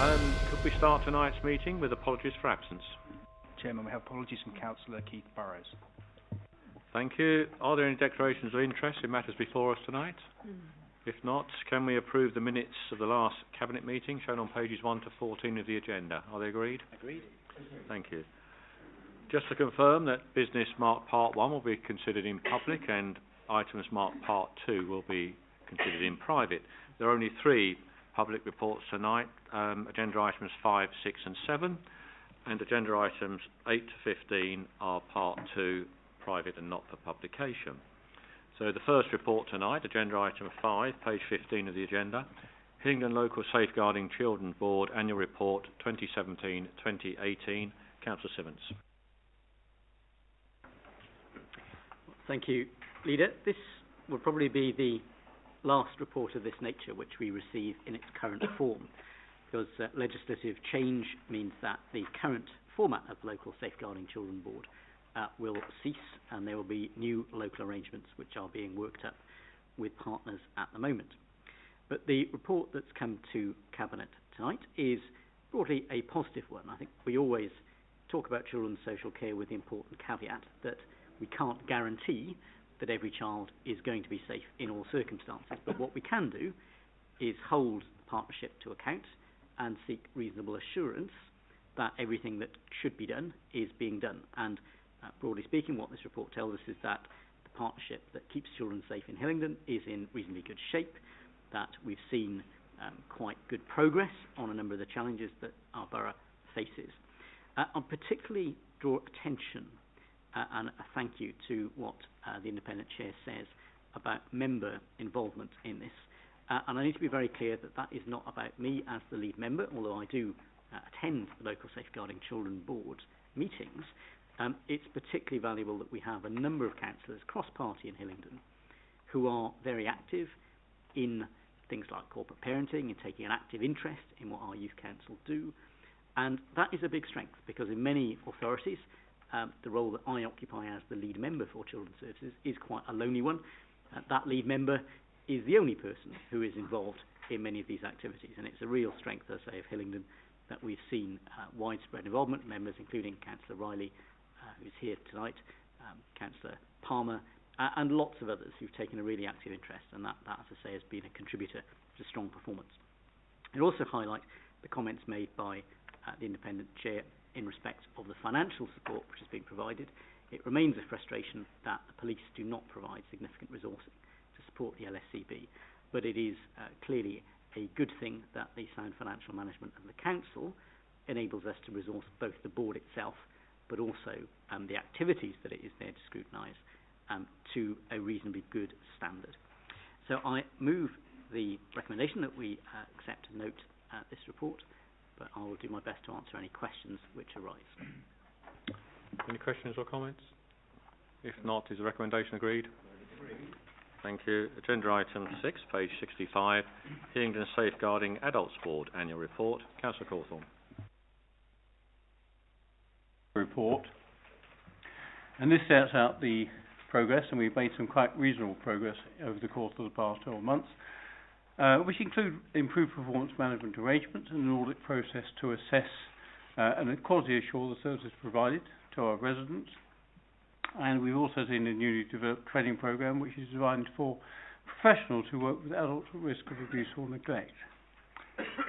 Could we start tonight's meeting with apologies for absence? Chairman, we have apologies from Councillor Keith Burrows. Thank you. Are there any declarations of interest in matters before us tonight? If not, can we approve the minutes of the last Cabinet meeting shown on pages 1 to 14 of the agenda? Are they agreed? Agreed. Thank you. Just to confirm that business marked Part 1 will be considered in public and items marked Part 2 will be considered in private. There are only 3 public reports tonight, agenda items 5, 6 and 7, and agenda items 8 to 15 are Part 2, private and not for publication. So the first report tonight, agenda item 5, page 15 of the agenda, Hillingdon Local Safeguarding Children Board Annual Report 2017-2018. Councillor Simmons. Thank you, Leader. This will probably be the last report of this nature which we receive in its current form, because legislative change means that the current format of Local Safeguarding Children Board will cease, and there will be new local arrangements which are being worked up with partners at the moment. But the report that's come to Cabinet tonight is broadly a positive one. I think we always talk about children's social care with the important caveat that we can't guarantee that every child is going to be safe in all circumstances, but what we can do is hold the partnership to account and seek reasonable assurance that everything that should be done is being done. And broadly speaking, what this report tells us is that the partnership that keeps children safe in Hillingdon is in reasonably good shape, that we've seen quite good progress on a number of the challenges that our borough faces. I'll particularly draw attention and a thank you to what the independent chair says about member involvement in this. And I need to be very clear that that is not about me as the lead member, although I do attend the Local Safeguarding Children Board meetings. It's particularly valuable that we have a number of councillors cross-party in Hillingdon who are very active in things like corporate parenting and taking an active interest in what our youth council do. And that is a big strength, because in many authorities, the role that I occupy as the lead member for Children's Services is quite a lonely one. That lead member is the only person who is involved in many of these activities, and it's a real strength, as I say, of Hillingdon that we've seen widespread involvement, members including Councillor Riley, who's here tonight, Councillor Palmer, and lots of others who've taken a really active interest, and that, as I say, has been a contributor to strong performance. It also highlights the comments made by the independent chair in respect of the financial support which has been provided. It remains a frustration that the police do not provide significant resourcing to support the LSCB, but it is clearly a good thing that the sound financial management of the council enables us to resource both the board itself but also the activities that it is there to scrutinise to a reasonably good standard. So I move the recommendation that we accept and note this report, but I will do my best to answer any questions which arise. Any questions or comments? If not, is the recommendation agreed? Agreed. Thank you. Agenda item 6, page 65, Hillingdon Safeguarding Adults Board Annual Report. Councillor Cawthorne. Report, and this sets out the progress, and we've made some quite reasonable progress over the course of the past 12 months, which include improved performance management arrangements and an audit process to assess and quality assure the services provided to our residents. And we've also seen a newly developed training programme which is designed for professionals who work with adults at risk of abuse or neglect.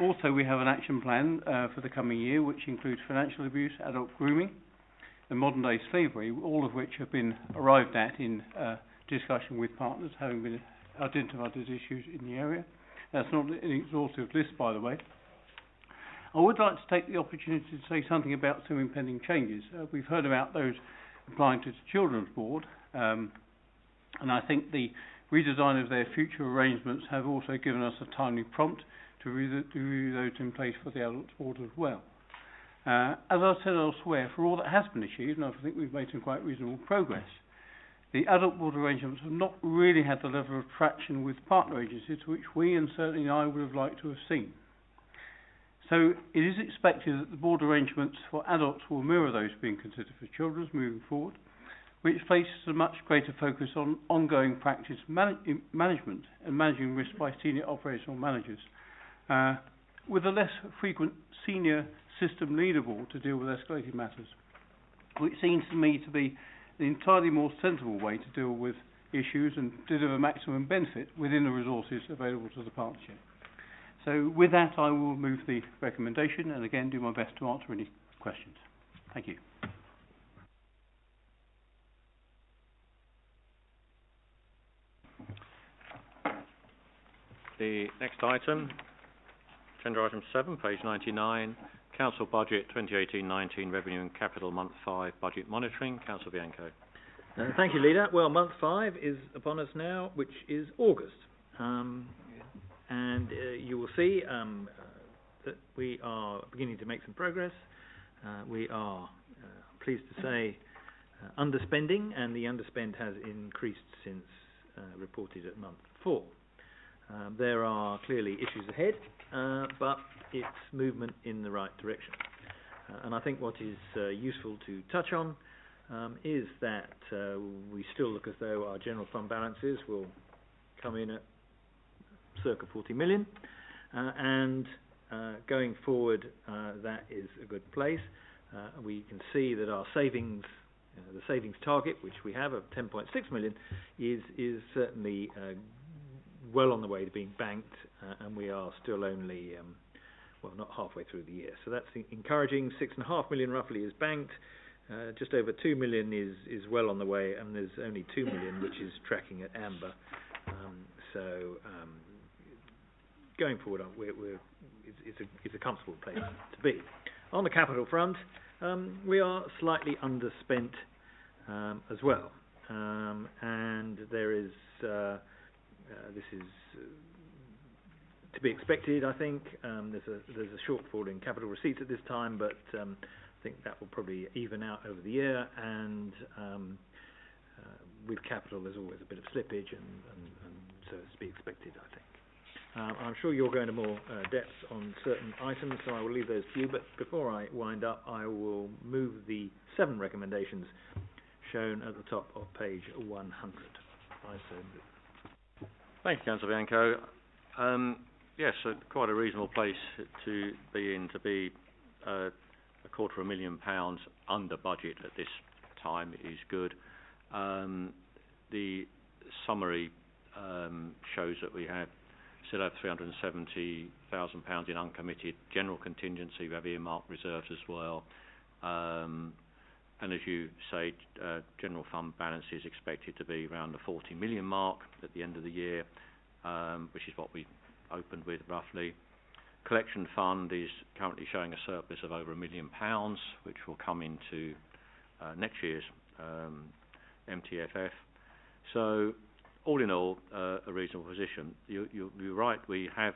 Also, we have an action plan for the coming year which includes financial abuse, adult grooming and modern day slavery, all of which have been arrived at in discussion with partners, having been identified as issues in the area. That's not an exhaustive list, by the way. I would like to take the opportunity to say something about some impending changes. We've heard about those applying to the Children's Board, and I think the redesign of their future arrangements have also given us a timely prompt to review those in place for the Adults Board as well. As I've said elsewhere, for all that has been achieved, and I think we've made some quite reasonable progress, the Adult Board arrangements have not really had the level of traction with partner agencies which we, and certainly I, would have liked to have seen. So it is expected that the board arrangements for adults will mirror those being considered for children moving forward, which places a much greater focus on ongoing practice management and managing risk by senior operational managers. with a less frequent senior system leaderboard to deal with escalated matters, which seems to me to be an entirely more sensible way to deal with issues and deliver maximum benefit within the resources available to the partnership. So with that, I will move the recommendation and again do my best to answer any questions. Thank you. The next item, agenda item 7, page 99, Council Budget 2018-19 Revenue and Capital Month 5 Budget Monitoring. Councillor Bianco. Thank you, Leader. Well, month 5 is upon us now, which is August. And you will see that we are beginning to make some progress. We are pleased to say underspending, and the underspend has increased since reported at month 4. There are clearly issues ahead, but it's movement in the right direction. And I think what is useful to touch on is that we still look as though our general fund balances will come in at circa 40 million, and going forward that is a good place. We can see that our savings, the savings target, which we have of 10.6 million, is certainly well on the way to being banked, and we are still only, well, not halfway through the year. So that's encouraging. 6.5 million roughly is banked. Just over 2 million is well on the way, and there's only 2 million which is tracking at amber. So going forward, it's a comfortable place to be. On the capital front, we are slightly underspent as well, and there is this is to be expected, I think. There's a shortfall in capital receipts at this time, but I think that will probably even out over the year, and with capital there's always a bit of slippage, and so it's to be expected, I think. I'm sure you'll go into more depth on certain items, so I will leave those to you, but before I wind up, I will move the 7 recommendations shown at the top of page 100. I so move. Thank you, Councillor Bianco. Yes, quite a reasonable place to be in, to be £250,000 under budget at this time is good. The summary shows that we still have £370,000 in uncommitted general contingency. We have earmarked reserves as well. And as you say, general fund balance is expected to be around the 40 million mark at the end of the year, which is what we opened with roughly. Collection fund is currently showing a surplus of over £1 million, which will come into next year's MTFF. So all in all, a reasonable position. You're right, we have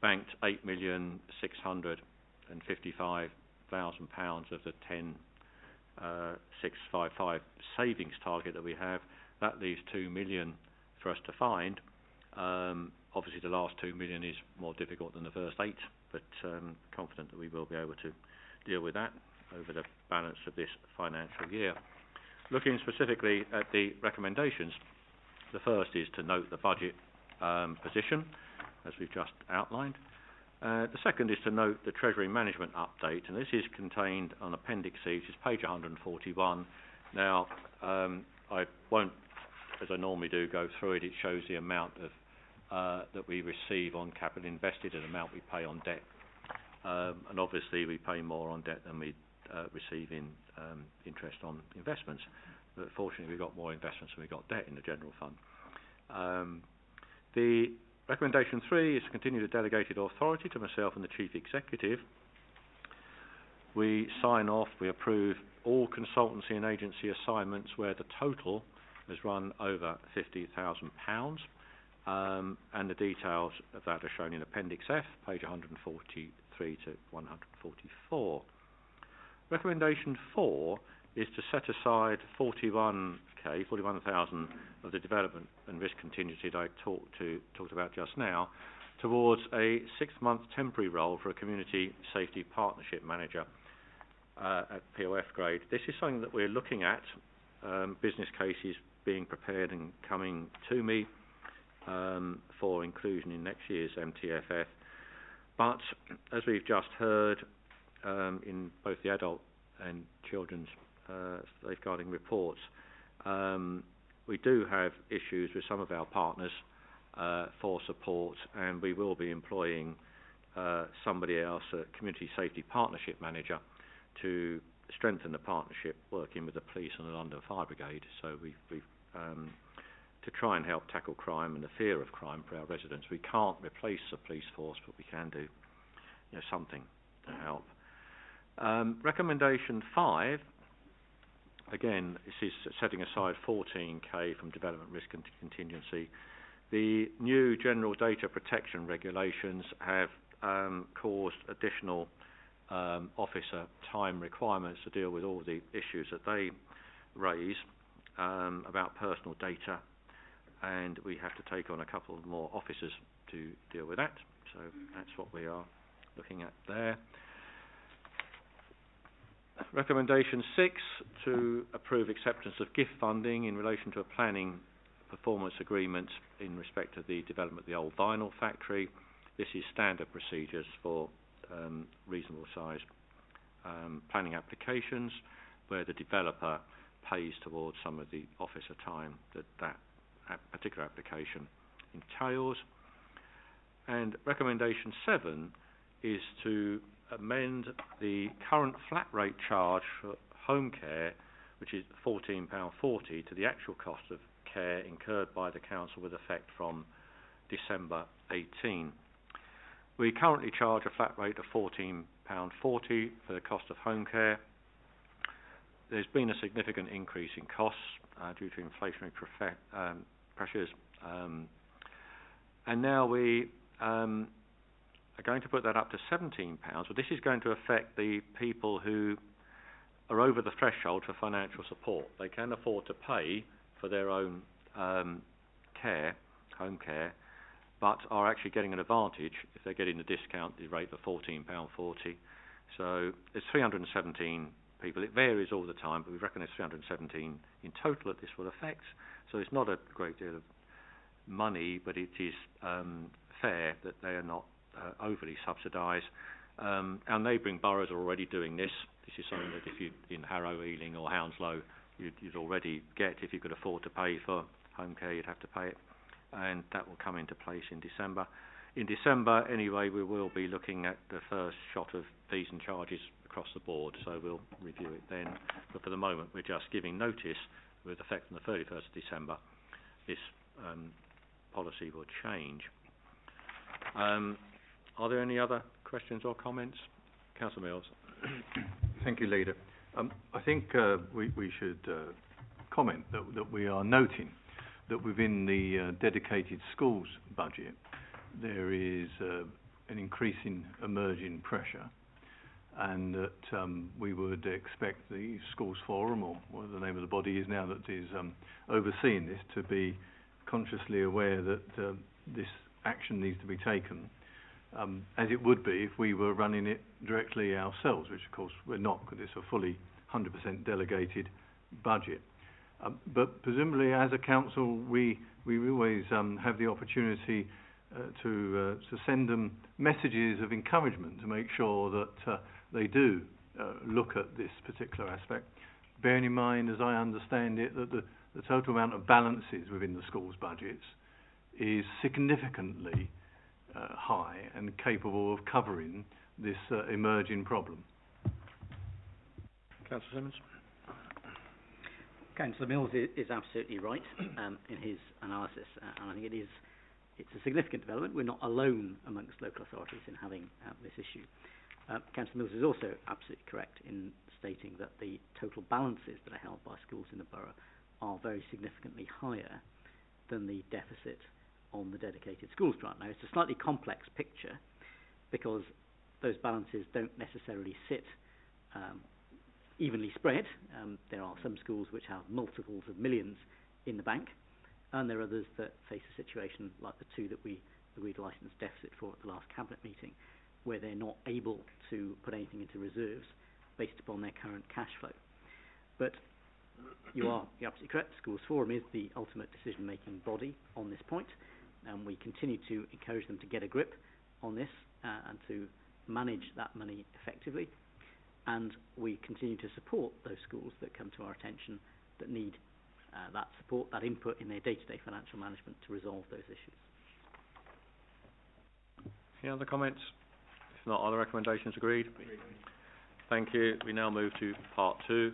banked £8,655,000 of the 10,655 savings target that we have. That leaves 2 million for us to find. Obviously the last 2 million is more difficult than the first 8, but confident that we will be able to deal with that over the balance of this financial year. Looking specifically at the recommendations, the first is to note the budget position, as we've just outlined. The second is to note the Treasury Management Update, and this is contained on Appendix C, which is page 141. Now, I won't, as I normally do, go through it. It shows the amount of that we receive on capital invested and the amount we pay on debt. And obviously we pay more on debt than we receive in interest on investments. But fortunately we've got more investments than we've got debt in the general fund. The recommendation 3 is to continue the delegated authority to myself and the Chief Executive. We sign off, we approve all consultancy and agency assignments where the total has run over £50,000. And the details of that are shown in Appendix F, page 143 to 144. Recommendation 4 is to set aside 41,000 of the development and risk contingency that I talked about just now towards a 6-month temporary role for a community safety partnership manager at POF grade. This is something that we're looking at, business cases being prepared and coming to me for inclusion in next year's MTFF. But as we've just heard in both the adult and children's safeguarding reports, we do have issues with some of our partners for support, and we will be employing somebody else, a Community Safety Partnership Manager, to strengthen the partnership, working with the police and the London Fire Brigade. So we've to try and help tackle crime and the fear of crime for our residents. We can't replace the police force, but we can do something to help. Recommendation 5, again, this is setting aside 14k from development risk and contingency. The new general data protection regulations have caused additional officer time requirements to deal with all the issues that they raise about personal data, and we have to take on a couple more officers to deal with that. So that's what we are looking at there. Recommendation 6, to approve acceptance of gift funding in relation to a planning performance agreement in respect of the development of the old vinyl factory. This is standard procedures for reasonable sized planning applications, where the developer pays towards some of the officer time that particular application entails. And recommendation 7 is to amend the current flat rate charge for home care, which is £14.40, to the actual cost of care incurred by the council with effect from December 18. We currently charge a flat rate of £14.40 for the cost of home care. There's been a significant increase in costs due to inflationary pressures, and now we are going to put that up to £17. But this is going to affect the people who are over the threshold for financial support. They can afford to pay for their own care, home care, but are actually getting an advantage if they're getting the discounted rate of £14.40. So it's 317 people. It varies all the time, but we reckon it's 317 in total that this will affect. So it's not a great deal of money, but it is fair that they are not overly subsidised. Our neighbouring boroughs are already doing this. This is something that if you in Harrow, Ealing or Hounslow, you'd already get. If you could afford to pay for home care, you'd have to pay it, and that will come into place in December. In December, anyway, we will be looking at the first shot of fees and charges across the board, so we'll review it then. But for the moment, we're just giving notice with effect on the 31st of December. This policy will change. Are there any other questions or comments? Councillor Mills. Thank you, Leader. I think we should comment that we are noting that within the dedicated schools budget there is an increasing emerging pressure, and that we would expect the Schools Forum, or what the name of the body is now that is overseeing this, to be consciously aware that this action needs to be taken, as it would be if we were running it directly ourselves, which of course we're not, because it's a fully 100% delegated budget. But presumably as a council we always have the opportunity to send them messages of encouragement to make sure that they do look at this particular aspect, bearing in mind, as I understand it, that the total amount of balances within the schools' budgets is significantly high and capable of covering this emerging problem. Councillor Simmons. Councillor Mills is absolutely right in his analysis, and I think it's a significant development. We're not alone amongst local authorities in having this issue. Councillor Mills is also absolutely correct in stating that the total balances that are held by schools in the borough are very significantly higher than the deficit on the dedicated schools grant. Now, it's a slightly complex picture because those balances don't necessarily sit evenly spread. There are some schools which have multiples of millions in the bank, and there are others that face a situation like the two that we agreed licence deficit for at the last cabinet meeting, where they're not able to put anything into reserves based upon their current cash flow. But you're absolutely correct. Schools Forum is the ultimate decision-making body on this point, and we continue to encourage them to get a grip on this and to manage that money effectively. And we continue to support those schools that come to our attention that need that support, that input in their day-to-day financial management to resolve those issues. Any other comments? If not, are the recommendations agreed? Thank you. We now move to part 2.